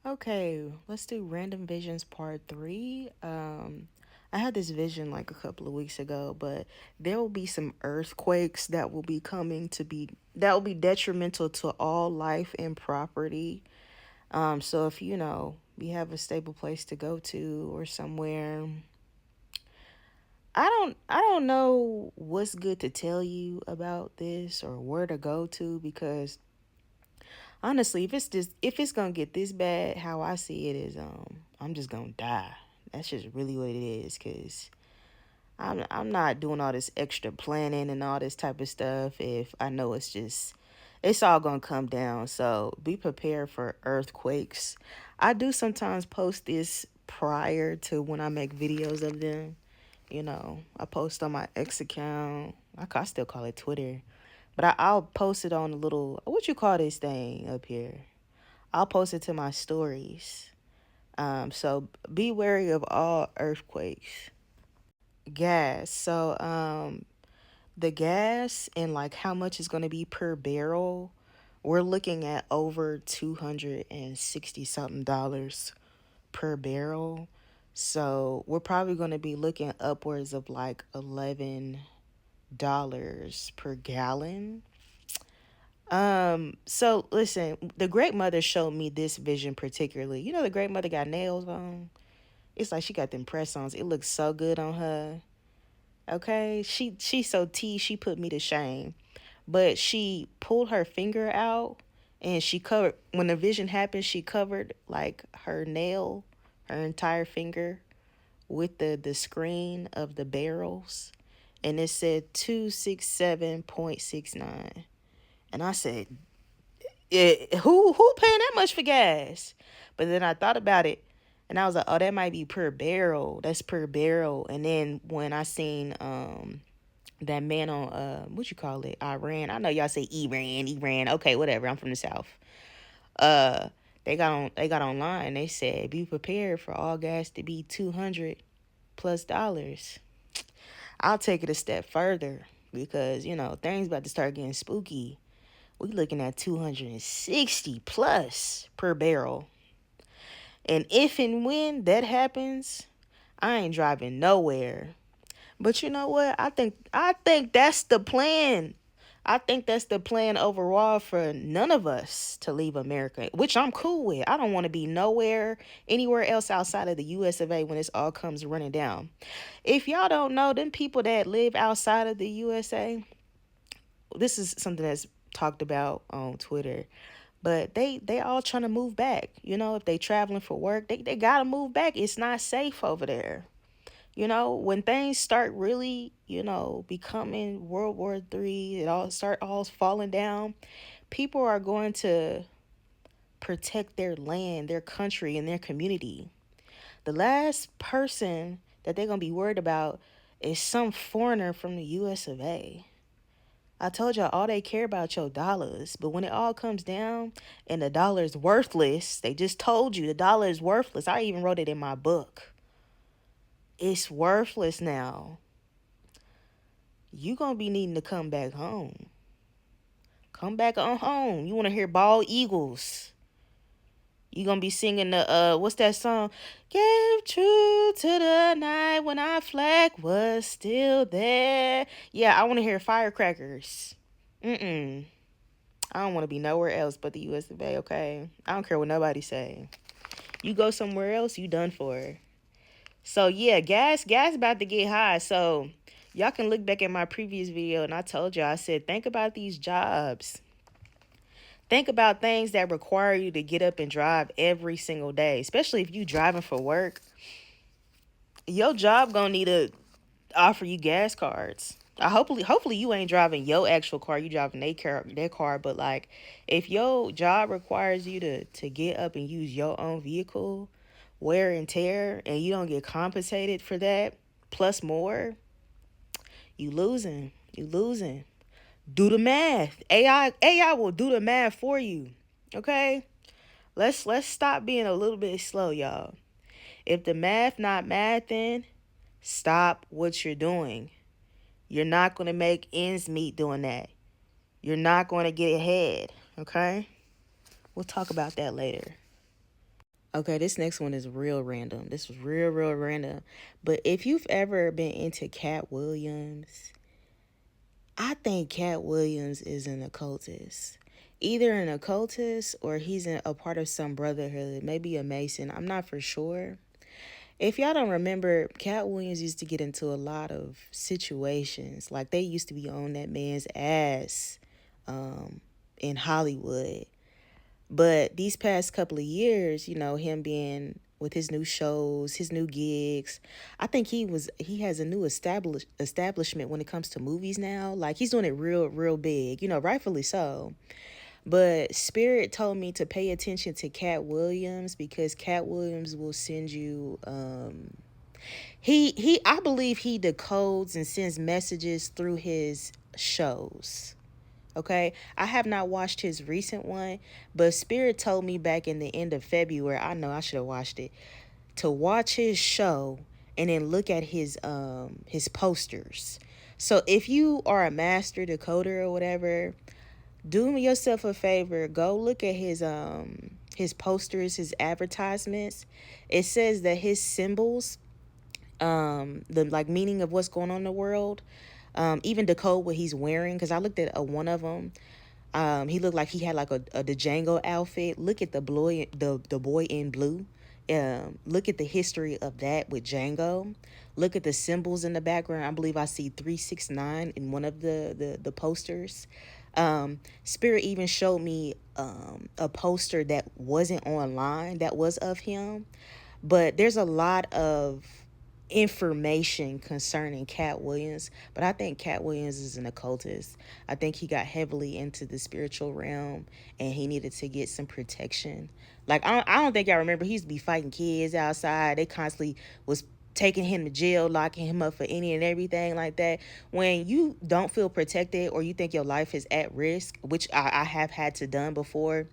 Okay, let's do random visions part three. I had this vision like a couple of weeks ago, but there will be some earthquakes that will be detrimental to all life and property. So if you have a stable place to go to or somewhere, I don't know what's good to tell you about this or where to go to because honestly, if it's gonna get this bad, how I see it is I'm just gonna die. That's just really what it is, cause I'm not doing all this extra planning and all this type of stuff if I know it's all gonna come down. So be prepared for earthquakes. I do sometimes post this prior to when I make videos of them. I post on my X account. I still call it Twitter. But I'll post it on a little, what you call this thing up here? I'll post it to my stories. So be wary of all earthquakes. Gas. So the gas and like how much is going to be per barrel, we're looking at over 260 something dollars per barrel. So we're probably going to be looking upwards of like $11 per gallon. So listen, the great mother showed me this vision particularly. The great mother got nails on. It's like she got them press-ons. It looks so good on her. Okay, she's so T. She put me to shame. But she pulled her finger out, and she covered. When the vision happened, she covered like her nail, her entire finger, with the screen of the barrels, and it said 267.69. And I said, who paying that much for gas? But then I thought about it, and I was like, oh, that might be per barrel. That's per barrel. And then when I seen that man on what you call it, Iran. I know y'all say Iran. Okay, whatever. I'm from the South. Uh, they got online. They said be prepared for all gas to be $200 plus. I'll take it a step further because things about to start getting spooky. We looking at 260 plus per barrel. And if and when that happens, I ain't driving nowhere. But you know what? I think that's the plan. I think that's the plan overall for none of us to leave America, which I'm cool with. I don't want to be anywhere else outside of the US of A when this all comes running down. If y'all don't know, them people that live outside of the USA, this is something that's talked about on Twitter. But they all trying to move back. If they traveling for work, they gotta move back. It's not safe over there. When things start really, becoming World War III, it all falling down, people are going to protect their land, their country, and their community. The last person that they're gonna be worried about is some foreigner from the US of A. I told y'all all they care about your dollars, but when it all comes down and the dollar is worthless, they just told you the dollar is worthless. I even wrote it in my book. It's worthless now. You gonna be needing to come back home. Come back on home. You wanna hear bald eagles. You gonna be singing the what's that song? Gave true to the night when our flag was still there. Yeah, I wanna hear firecrackers. Mm-mm. I don't wanna be nowhere else but the US of A, okay? I don't care what nobody say. You go somewhere else, you done for. So yeah, gas about to get high. So y'all can look back at my previous video and I told y'all, I said, think about these jobs. Think about things that require you to get up and drive every single day, especially if you driving for work. Your job gonna need to offer you gas cards. Hopefully you ain't driving your actual car, you driving their car. But like, if your job requires you to get up and use your own vehicle, wear and tear, and you don't get compensated for that, plus more, you losing. You losing. Do the math. AI will do the math for you. Okay? Let's stop being a little bit slow, y'all. If the math not mathing, stop what you're doing. You're not going to make ends meet doing that. You're not going to get ahead, okay? We'll talk about that later. Okay, this next one is real random. This was real random. But if you've ever been into Cat Williams, I think Cat Williams is an occultist. Either an occultist or he's a part of some brotherhood, maybe a Mason. I'm not for sure. If y'all don't remember, Cat Williams used to get into a lot of situations. Like they used to be on that man's ass um, in Hollywood. But these past couple of years, him being with his new shows, his new gigs, I think he has a new establishment when it comes to movies now. Like he's doing it real big, rightfully so. But Spirit told me to pay attention to Cat Williams because Cat Williams will send you he I believe he decodes and sends messages through his shows. Okay, I have not watched his recent one, but Spirit told me back in the end of February, I know I should have watched it, to watch his show and then look at his posters. So if you are a master decoder or whatever, do yourself a favor, go look at his posters, his advertisements. It says that his symbols, the like meaning of what's going on in the world, even decode what he's wearing, because I looked at one of them. He looked like he had like a Django outfit. Look at the boy in blue. Look at the history of that with Django. Look at the symbols in the background. I believe I see 369 in one of the posters. Spirit even showed me a poster that wasn't online that was of him. But there's a lot of information concerning Cat Williams, but I think Cat Williams is an occultist. I think he got heavily into the spiritual realm and he needed to get some protection. Like I don't think y'all remember he used to be fighting kids outside. They constantly was taking him to jail, locking him up for any and everything like that. When you don't feel protected or you think your life is at risk, which I have had to done before,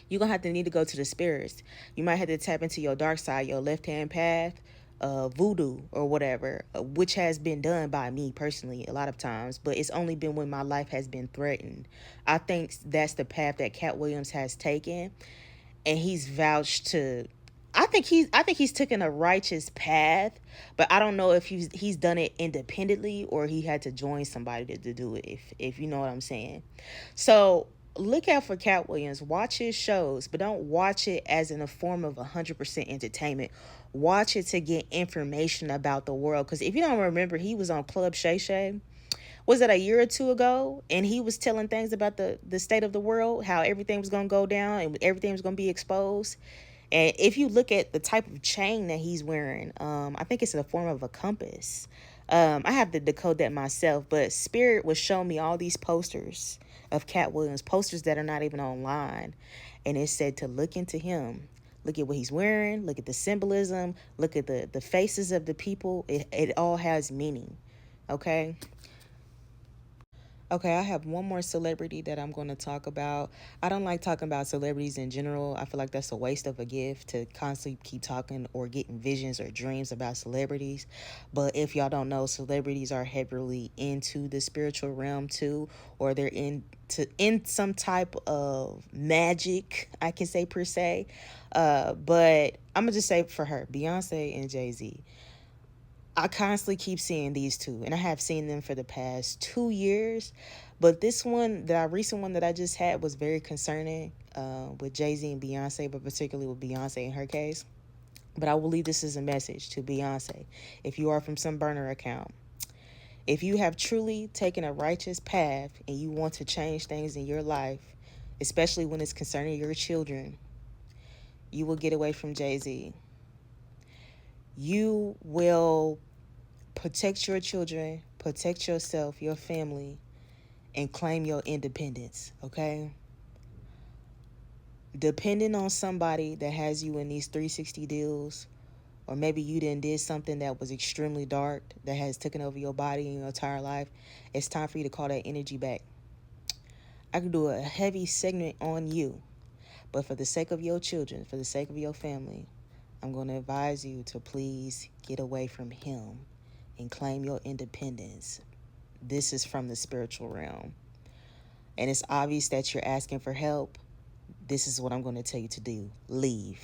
you're gonna have to need to go to the spirits. You might have to tap into your dark side, your left hand path, voodoo or whatever, which has been done by me personally a lot of times, but it's only been when my life has been threatened. I think that's the path that Cat Williams has taken, and he's vouched to. I think he's taken a righteous path, but I don't know if he's done it independently or he had to join somebody to do it. If you know what I'm saying. So look out for Cat Williams. Watch his shows, but don't watch it as in a form of 100% entertainment. Watch it to get information about the world. Because if you don't remember, he was on Club Shay Shay. Was it a year or two ago? And he was telling things about the state of the world, how everything was going to go down and everything was going to be exposed. And if you look at the type of chain that he's wearing, I think it's in the form of a compass. I have to decode that myself, but Spirit was showing me all these posters of Cat Williams, posters that are not even online. And it said to look into him. Look at what he's wearing. Look at the symbolism. Look at the faces of the people. It all has meaning. Okay? Okay, I have one more celebrity that I'm going to talk about. I don't like talking about celebrities in general. I feel like that's a waste of a gift to constantly keep talking or getting visions or dreams about celebrities. But if y'all don't know, celebrities are heavily into the spiritual realm too, or they're in some type of magic, I can say per se. But I'm gonna just say for her, Beyonce and Jay-Z. I constantly keep seeing these two, and I have seen them for the past 2 years. But this one, the recent one that I just had, was very concerning with Jay Z and Beyonce, but particularly with Beyonce in her case. But I will leave this as a message to Beyonce. If you are from some burner account, if you have truly taken a righteous path and you want to change things in your life, especially when it's concerning your children, you will get away from Jay Z. You will protect your children, protect yourself, your family, and claim your independence, okay? Depending on somebody that has you in these 360 deals, or maybe you did something that was extremely dark that has taken over your body and your entire life, it's time for you to call that energy back. I can do a heavy segment on you, but for the sake of your children, for the sake of your family, I'm going to advise you to please get away from him and claim your independence. This is from the spiritual realm. And it's obvious that you're asking for help. This is what I'm going to tell you to do. Leave.